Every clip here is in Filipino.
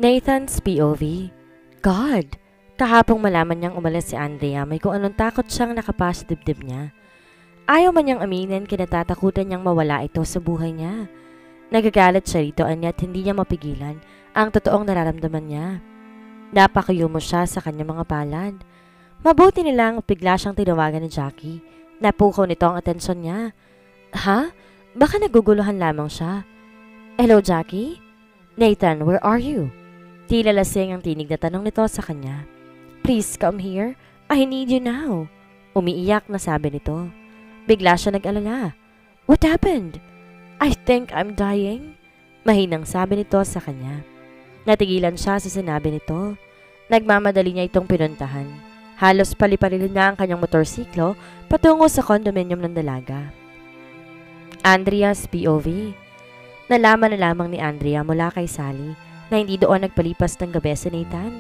Nathan's POV. God! Kahapong malaman niyang umalis si Andrea, may kung anong takot siyang nakapa sa dibdib niya. Ayaw man niyang aminin, kinatatakutan niyang mawala ito sa buhay niya. Nagagalit siya rito, anyat hindi niya mapigilan ang totoong nararamdaman niya. Napakayumo siya sa kanyang mga palad. Mabuti nilang bigla siyang tinawagan ni Jackie. Napukaw nito ang atensyon niya. Ha? Baka naguguluhan lamang siya. Hello, Jackie? Nathan, where are you? Tila lasing ang tinig na tanong nito sa kanya. Please come here. I need you now. Umiiyak na sabi nito. Bigla siya nag-alala. What happened? I think I'm dying. Mahinang sabi nito sa kanya. Natigilan siya sa sinabi nito. Nagmamadali niya itong pinuntahan. Halos paliparilin na ang kanyang motorsiklo patungo sa condominium ng dalaga. Andrea's POV. Nalaman na lamang ni Andrea mula kay Sally na hindi doon nagpalipas ng gabi si Nathan.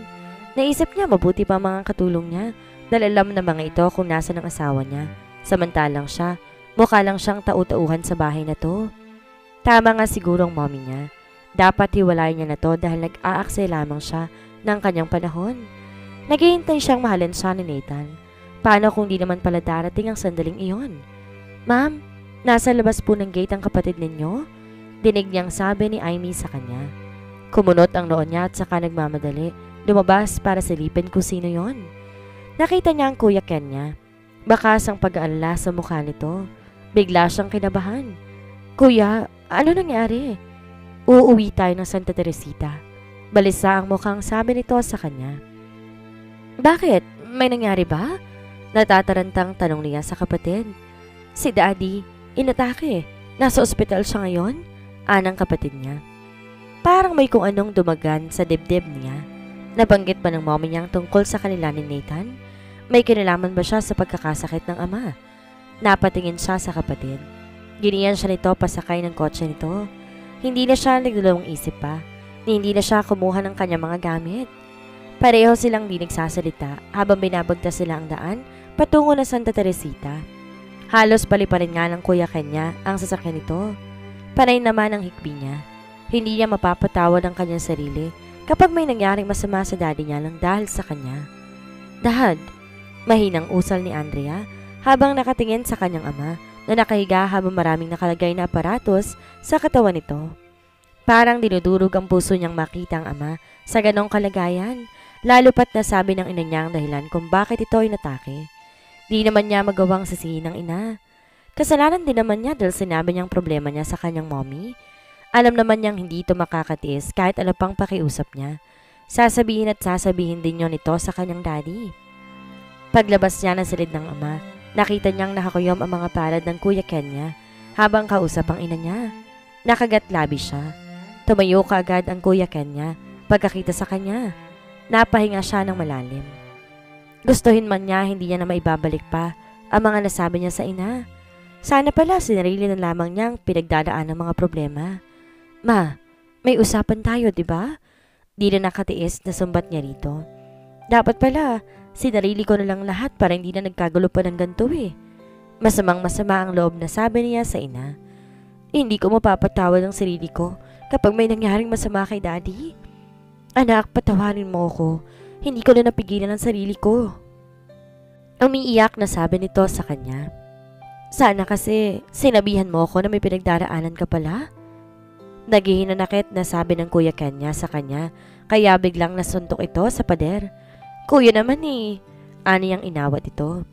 Naisip niya mabuti pa mga katulong niya dahil alam na mga ito kung nasa ng asawa niya. Samantalang siya, mukha lang siyang tau-tauhan sa bahay na to. Tama nga siguro ang mommy niya. Dapat hiwalayan niya na to dahil nag-aaksay lamang siya ng kanyang panahon. Naghihintay siyang mahalin siya ni Nathan. Paano kung di naman pala darating ang sandaling iyon? Ma'am, nasa labas po ng gate ang kapatid ninyo? Dinig niyang sabi ni Amy sa kanya. Kumunot ang noon niya at saka nagmamadali. Lumabas para silipin kung sino yon. Nakita niya ang Kuya Ken niya. Bakas ang pag-aalala sa mukha nito. Bigla siyang kinabahan. Kuya, ano nangyari? Uuwi tayo ng Santa Teresita. Balisa ang mukhang sabi nito sa kanya. Bakit? May nangyari ba? Natatarantang tanong niya sa kapatid. Si Daddy, inatake. Nasa ospital siya ngayon? Anang kapatid niya. Parang may kung anong dumagan sa dibdib niya. Nabanggit ba ng mommy niyang tungkol sa kanila ni Nathan? May kinalaman ba siya sa pagkakasakit ng ama? Napatingin siya sa kapatid. Giniyan siya nito pasakay ng kotse nito. Hindi na siya nagdalawang isip pa. Hindi na siya kumuha ng kanyang mga gamit. Pareho silang di nagsasalita habang binabagtas sila ang daan patungo na Santa Teresita. Halos paliparin nga ng Kuya Kenya ang sasakyan nito. Panay naman ang hikbi niya. Hindi niya mapapatawad ang kanyang sarili kapag may nangyaring masama sa daddy niya lang dahil sa kanya. Dad, mahinang usal ni Andrea habang nakatingin sa kanyang ama na nakahiga habang maraming nakalagay na aparatos sa katawan nito. Parang dinudurog ang puso niyang makita ang ama sa ganong kalagayan, lalo pat nasabi ng ina niya ang dahilan kung bakit ito inatake. Di naman niya magawang sisihin ng ina. Kasalanan din naman niya dahil sinabi niyang problema niya sa kanyang mommy. Alam naman niyang hindi ito makakatiis kahit ano pang pakiusap niya. Sasabihin at sasabihin din niyo nito sa kanyang daddy. Paglabas niya ng silid ng ama, nakita niyang nakakuyom ang mga palad ng Kuya Kenya habang kausap ang ina niya. Nakagatlabi siya. Tumayo kaagad ang Kuya Kenya pagkakita sa kanya. Napahinga siya ng malalim. Gustuhin man niya hindi niya na maibabalik pa ang mga nasabi niya sa ina. Sana pala sinarili na lamang niyang pinagdadaan ng mga problema. Ma, may usapan tayo, di ba? Di na nakatiis na sumbat niya rito. Dapat pala, sinarili ko na lang lahat para hindi na nagkagulo pa ng ganito eh. Masamang masama ang loob na sabi niya sa ina. Hindi ko mapapatawad ang sarili ko kapag may nangyaring masama kay Daddy. Anak, patawarin mo ako. Hindi ko na napigilan ang sarili ko. Umiiyak na sabi nito sa kanya. Sana kasi sinabihan mo ako na may pinagdaraanan ka pala. Naghihinanakit na sabi ng Kuya Kenya sa kanya kaya biglang nasuntok ito sa pader. Kuya naman eh, ani ang inawat ito.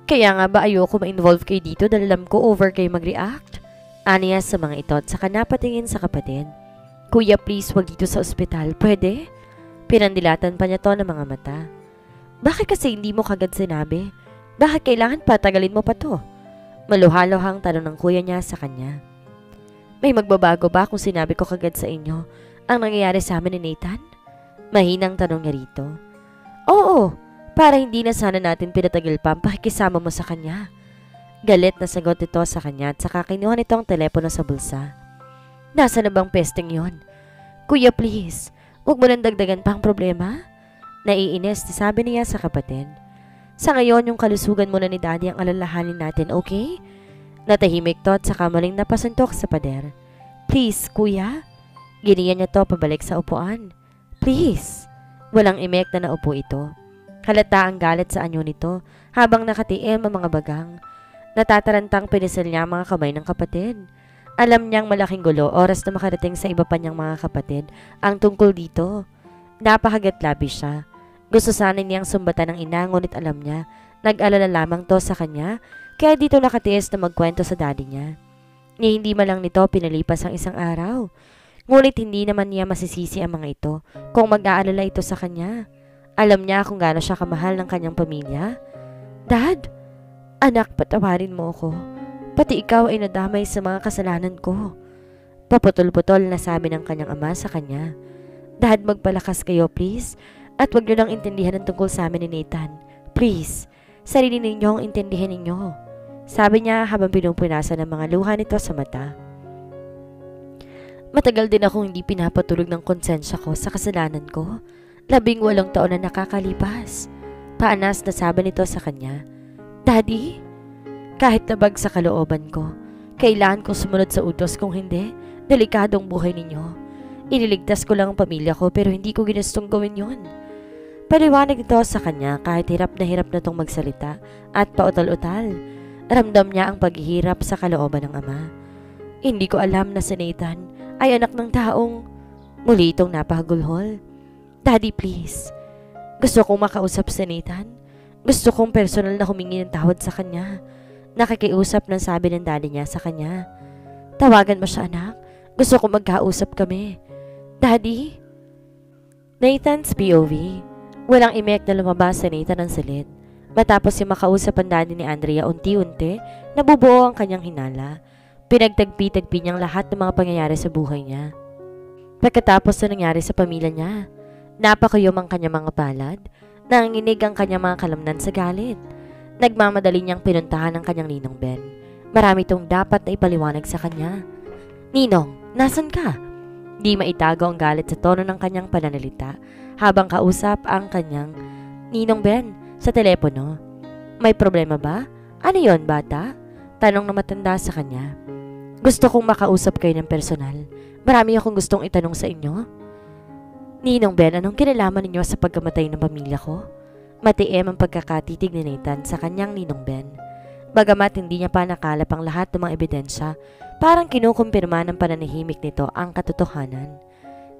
Kaya nga ba ayoko ma-involve kayo dito dahil alam ko over kayo mag-react? Aniya sa mga ito at saka napatingin sa kapatid. Kuya please wag dito sa ospital, pwede? Pinandilatan pa niya to ng mga mata. Bakit kasi hindi mo kagad sinabi? Bakit kailangan patagalin mo pa to? Maluhaluhang tanong ng kuya niya sa kanya. May magbabago ba kung sinabi ko kagad sa inyo ang nangyayari sa amin ni Nathan? Mahinang tanong niya rito. Oo, para hindi na sana natin pinatagil pa ang pakikisama mo sa kanya. Galit na sagot ito sa kanya at saka kinuha nito ang telepono sa bulsa. Nasa na bang pesting yon? Kuya please, huwag mo nang dagdagan pa ang problema. Naiinis sabi niya sa kapatid. Sa ngayon yung kalusugan mo na ni Daddy ang alalahanin natin, okay? Natahimik to at saka maling napasuntok sa pader. Please, kuya? Giniyan niya to pabalik sa upuan. Please! Walang imek na naupo ito. Halata ang galit sa anyo nito habang nakatiim ang mga bagang. Natatarantang pinisil niya ang mga kamay ng kapatid. Alam niyang malaking gulo oras na makarating sa iba pa niyang mga kapatid ang tungkol dito. Napakagatlabi siya. Gusto sana niyang sumbatan ng ina ngunit alam niya nag-alala lamang to sa kanya kaya dito nakatiis na magkwento sa daddy niya. Ni hindi man lang nito pinalipas ang isang araw. Ngunit hindi naman niya masisisi ang mga ito kung mag-aalala ito sa kanya. Alam niya kung gaano siya kamahal ng kanyang pamilya. Dad, anak, patawarin mo ako. Pati ikaw ay nadamay sa mga kasalanan ko. Paputol-putol na sabi ng kanyang ama sa kanya. Dad, magpalakas kayo please. At wag niyo lang intindihan ang tungkol sa amin ni Nathan. Please, sarili ninyo ang intindihan ninyo. Sabi niya habang pinupunasan ng mga luha nito sa mata. Matagal din akong hindi pinapatulog ng konsensya ko sa kasalanan ko. 18 taon na nakakalipas. Paanas na sabi nito sa kanya. Daddy, kahit labag sa kalooban ko, kailangan ko sumunod sa utos kung hindi, delikadong buhay ninyo. Iniligtas ko lang ang pamilya ko pero hindi ko ginustong gawin yun. Paliwanag ito sa kanya kahit hirap na tong magsalita at pautal-utal. Ramdam niya ang paghihirap sa kalooban ng ama. Hindi ko alam na si Nathan ay anak ng taong muli itong napakagulhol. Daddy, please. Gusto kong makausap si Nathan. Gusto kong personal na humingi ng tawad sa kanya. Nakikiusap ng sabi ng daddy niya sa kanya. Tawagan mo siya, anak. Gusto kong magkausap kami. Daddy? Nathan's POV. Walang imek na lumabas sa Nathan ng silid. Matapos si makausap ang daddy ni Andrea, unti-unti, nabubuo ang kanyang hinala. Pinagtagpi-tagpi niyang lahat ng mga pangyayari sa buhay niya. Pagkatapos na nangyari sa pamilya niya, napakayom ang kanyang mga palad, nanginginig ang kanyang mga kalamnan sa galit. Nagmamadali niyang pinuntahan ang kanyang ninong Ben. Marami itong dapat na ipaliwanag sa kanya. Ninong, nasan ka? Di maitago ang galit sa tono ng kanyang pananalita habang kausap ang kanyang ninong Ben sa telepono. May problema ba? Ano yon, bata? Tanong na matanda sa kanya. Gusto kong makausap kayo ng personal. Marami akong gustong itanong sa inyo. Ninong Ben, anong kinalaman ninyo sa pagkamatay ng pamilya ko? Matiim ang pagkakatitig ni Nathan sa kanyang ninong Ben. Bagamat hindi niya pa nakalap ang lahat ng mga ebidensya, parang kinukumpirma ng pananahimik nito ang katotohanan.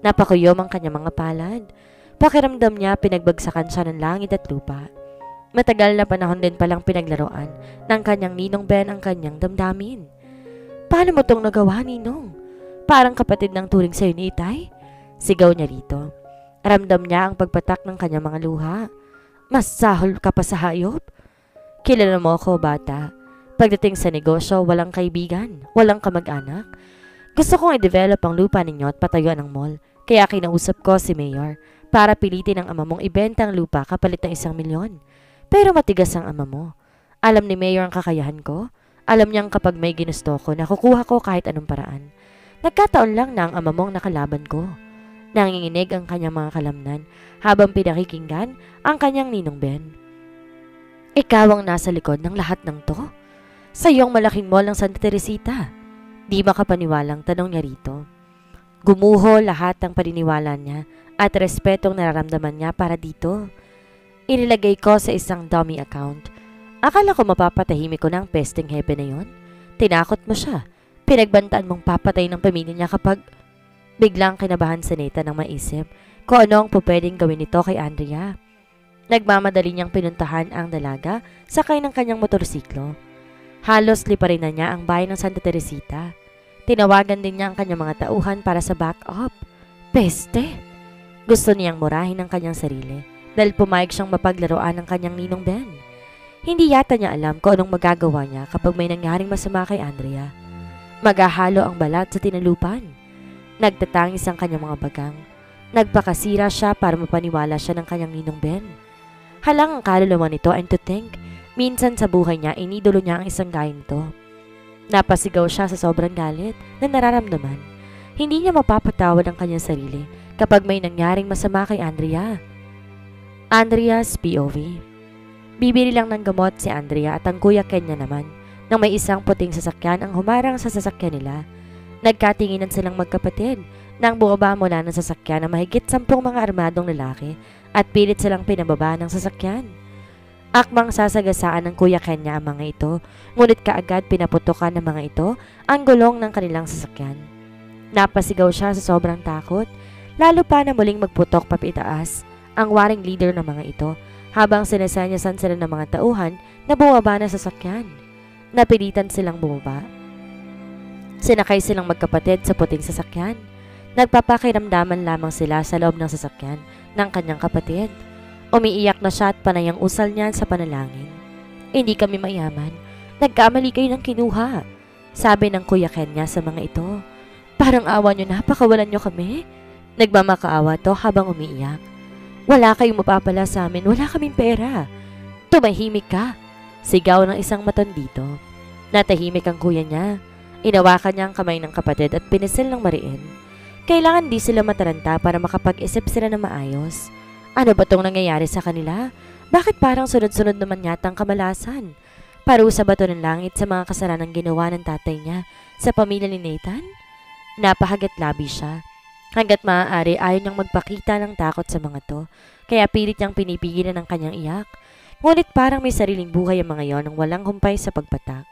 Napakuyom ang kanyang mga palad. Pakiramdam niya pinagbagsakan siya ng langit at lupa. Matagal na panahon din palang pinaglaruan ng kanyang ninong Ben ang kanyang damdamin. Paano mo tong nagawa, Ninong? Parang kapatid ng turing sa'yo ni Itay? Sigaw niya rito. Ramdam niya ang pagpatak ng kanyang mga luha. Mas sahol ka pa sa hayop? Kilala mo ako, bata. Pagdating sa negosyo, walang kaibigan, walang kamag-anak. Gusto kong i-develop ang lupa ninyo at patayuan ang mall. Kaya kinausap ko si Mayor para pilitin ang ama mong ibenta ang lupa kapalit ng 1 milyon. Pero matigas ang ama mo. Alam ni Mayor ang kakayahan ko. Alam niyang kapag may ginusto ko, nakukuha ko kahit anong paraan. Nagkataon lang na ang ama mong nakalaban ko. Nanginginig ang kanyang mga kalamnan habang pinakikinggan ang kanyang ninong Ben. Ikaw ang nasa likod ng lahat ng to? Sa iyong malaking mall ng Santa Teresita? Di makapaniwalang tanong niya rito. Gumuho lahat ng paniniwala niya at respetong nararamdaman niya para dito. Inilagay ko sa isang dummy account. Akala ko mapapatahimik ko ng pesting hepe na yon. Tinakot mo siya. Pinagbantaan mong papatay ng pamilya niya kapag... Biglang kinabahan si Nathan ng maisip kung ano ang pupwedeng gawin nito kay Andrea. Nagmamadali niyang pinuntahan ang dalaga sakay ng kanyang motorsiklo. Halos liparin na niya ang bayan ng Santa Teresita. Tinawagan din niya ang kanyang mga tauhan para sa backup. Peste! Gusto niyang murahin ang kanyang sarili dahil pumayag siyang mapaglaruan ng kanyang ninong Ben. Hindi yata niya alam kung anong magagawa niya kapag may nangyaring masama kay Andrea. Maghahalo ang balat sa tinalupan. Nagtatangis ang kanyang mga bagang. Nagpakasira siya para mapaniwala siya ng kanyang ninong Ben. Halang ang kaluluwa nito and to think, minsan sa buhay niya inidolo niya ang isang gaya nito. Napasigaw siya sa sobrang galit na nararamdaman. Hindi niya mapapatawad ang kanyang sarili kapag may nangyaring masama kay Andrea. Andrea's POV. Bibili lang ng gamot si Andrea at ang kuya Kenya naman nang may isang puting sasakyan ang humarang sa sasakyan nila. Nagkatinginan silang magkapatid Nang bumaba mula ng sasakyan ang mahigit 10 mga armadong lalaki at pilit silang pinababa ng sasakyan. Akmang sasagasaan ng Kuya Kenya ang mga ito, ngunit kaagad pinaputukan ng mga ito ang gulong ng kanilang sasakyan. Napasigaw siya sa sobrang takot, lalo pa na muling magputok papitaas ang waring leader ng mga ito habang sinasanyasan sila ng mga tauhan na bumaba na sasakyan. Napilitan silang bumaba. Sinakay silang magkapatid sa puting sasakyan. Nagpapakiramdaman lamang sila sa loob ng sasakyan ng kanyang kapatid. Umiiyak na siya at panay ang usal niyan sa panalangin. Hindi kami mayaman. Nagkamali kayo ng kinuha, sabi ng Kuya Kenya sa mga ito. Parang awa nyo na, pakawalan nyo kami. Nagmamakaawa to habang umiiyak. Wala kayong mapapala sa amin, wala kaming pera. Tumahimik ka, sigaw ng isang matandito. Natahimik ang kuya niya. Inawakan niya ang kamay ng kapatid at pinisil ng mariin. Kailangan di sila mataranta para makapag-isip sila na maayos. Ano ba tong nangyayari sa kanila? Bakit parang sunod-sunod naman yata ang kamalasan? Parusa ba to ng langit sa mga kasalanang ginawa ng tatay niya sa pamilya ni Nathan? Napahagat labi siya. Hanggat maaari ayaw niyang magpakita ng takot sa mga to, kaya pilit niyang pinipigilan ang kanyang iyak. Ngunit parang may sariling buhay ang mga yon nang walang humpay sa pagpatak.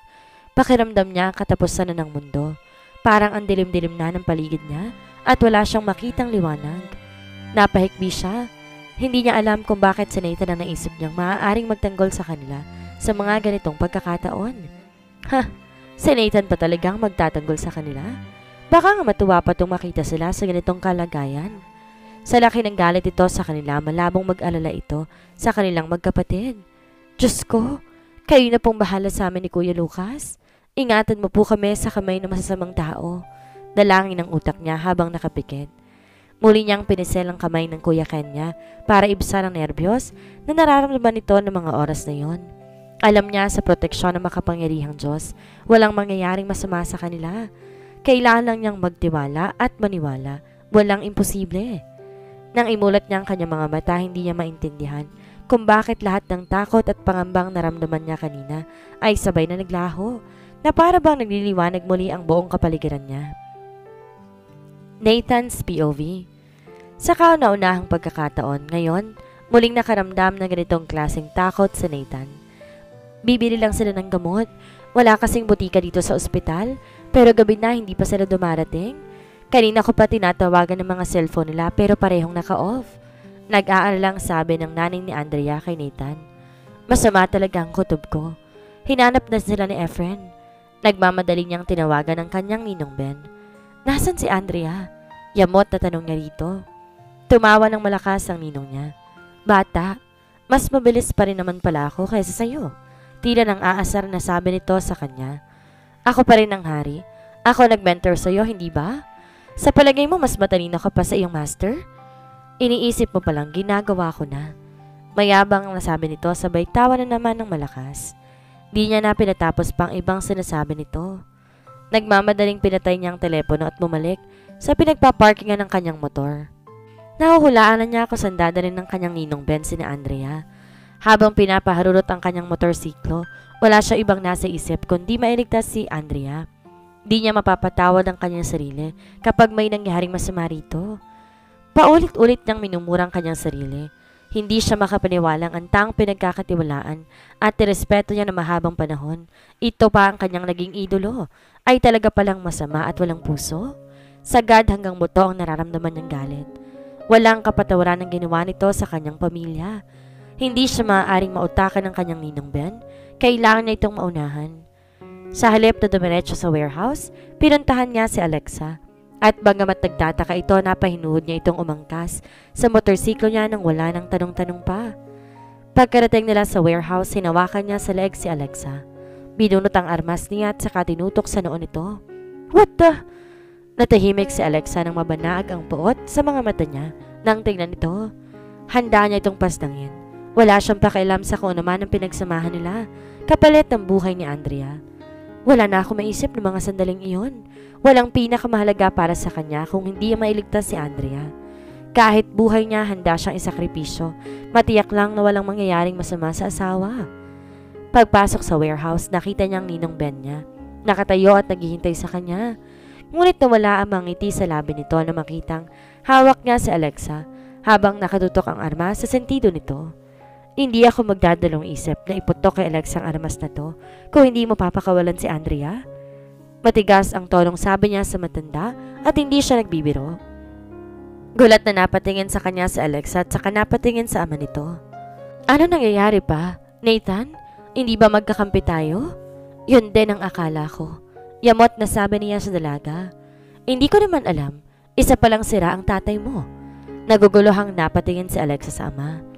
Pakiramdam niya katapusan na ng mundo. Parang ang dilim-dilim na ng paligid niya at wala siyang makitang liwanag. Napahikbi siya. Hindi niya alam kung bakit si Nathan ang naisip niyang maaaring magtanggol sa kanila sa mga ganitong pagkakataon. Si Nathan pa talagang magtatanggol sa kanila? Baka nga matuwa pa itong makita sila sa ganitong kalagayan. Sa laki ng galit ito sa kanila, malabong mag-alala ito sa kanilang magkapatid. Diyos ko, kayo na pong bahala sa amin ni Kuya Lucas. Ingatan mo po kami sa kamay ng masasamang tao. Dalangin ang utak niya habang nakapikit. Muli niyang pinisel ang kamay ng Kuya Kenya para ibsan ang nerbiyos na nararamdaman nito ng mga oras na yon. Alam niya sa proteksyon ng makapangyarihang Diyos, walang mangyayaring masama sa kanila. Kailangan lang niyang magtiwala at maniwala. Walang imposible. Nang imulat niya ang kanyang mga mata, hindi niya maintindihan kung bakit lahat ng takot at pangambang naramdaman niya kanina ay sabay na naglaho, na para bang nagliliwanag muli ang buong kapaligiran niya. Nathan's POV. Sa kauna-unahang pagkakataon, ngayon, muling nakaramdam ng ganitong klaseng takot si Nathan. Bibili lang sila ng gamot. Wala kasing butika dito sa ospital, pero gabi na hindi pa sila dumarating. Kanina ko pa tinatawagan ng mga cellphone nila pero parehong naka-off. Nag-aalalang sabi ng nanay ni Andrea kay Nathan. Masama talaga ang kutob ko. Hinanap na sila ni Efren. Nagmamadali niyang tinawagan ng kanyang ninong Ben. Nasaan si Andrea? Yamot na tanong niya rito. Tumawa ng malakas ang ninong niya. Bata, mas mabilis pa rin naman pala ako kaysa sayo. Tila nang aasar na sabi nito sa kanya. Ako pa rin ang hari. Ako nag-mentor sa'yo, hindi ba? Sa palagay mo mas matalino ka pa sa iyong master? Iniisip mo palang ginagawa ko na. Mayabang ang nasabi nito sabay tawa na naman ng malakas. Di niya na pinatapos pang ibang sinasabi nito. Nagmamadaling pinatay niya ang telepono at bumalik sa pinagpaparkingan ng kanyang motor. Nahuhulaan na niya kung saan dadalhin ng kanyang ninong Ben si Andrea. Habang pinapaharurot ang kanyang motorsiklo, wala siya ibang nasa isip kundi mailigtas si Andrea. Di niya mapapatawad ang kanyang sarili kapag may nangyaring masama rito. Paulit-ulit niyang minumura ang kanyang sarili. Hindi siya makapaniwalang ang taong pinagkakatiwalaan at irespeto niya na mahabang panahon. Ito pa ang kanyang naging idolo. Ay talaga palang masama at walang puso? Sagad hanggang buto ang nararamdaman niyang galit. Walang kapatawaran ang ginawa nito sa kanyang pamilya. Hindi siya maaaring mautakan ng kanyang ninong Ben. Kailangan niya itong maunahan. Sa halip na dumiretso sa warehouse, pinuntahan niya si Alexa. At bagamat nagtataka ito, napahinuhod niya itong umangkas sa motorsiklo niya nang wala ng tanong-tanong pa. Pagkarating nila sa warehouse, hinawakan niya sa leeg si Alexa. Binunot ang armas niya at saka tinutok sa noon nito. What the? Natahimik si Alexa nang mabanaag ang puot sa mga mata niya nang tingnan ito. Handa niya itong pasdangin. Wala siyang pakialam sa kung ano man ang pinagsamahan nila, kapalit ng buhay ni Andrea. Wala na ako maisip ng mga sandaling iyon. Walang pinakamahalaga para sa kanya kung hindi mailigtas si Andrea. Kahit buhay niya, handa siyang isakripisyo. Matiyak lang na walang mangyayaring masama sa asawa. Pagpasok sa warehouse, nakita niya ang ninong Ben niya. Nakatayo at naghihintay sa kanya. Ngunit nawala ang mga ngiti sa labi nito na makitang hawak niya si Alexa habang nakatutok ang armas sa sentido nito. Hindi ako magdadalong isip na iputok kay Alexa ang armas na to kung hindi mo papakawalan si Andrea. Matigas ang tonong sabi niya sa matanda at hindi siya nagbibiro. Gulat na napatingin sa kanya si Alexa at saka napatingin sa ama nito. Ano nangyayari pa? Nathan, hindi ba magkakampi tayo? Yun din ang akala ko. Yamot na sabi niya sa dalaga. Hindi ko naman alam, isa palang sira ang tatay mo. Naguguluhang napatingin si Alexa sa ama.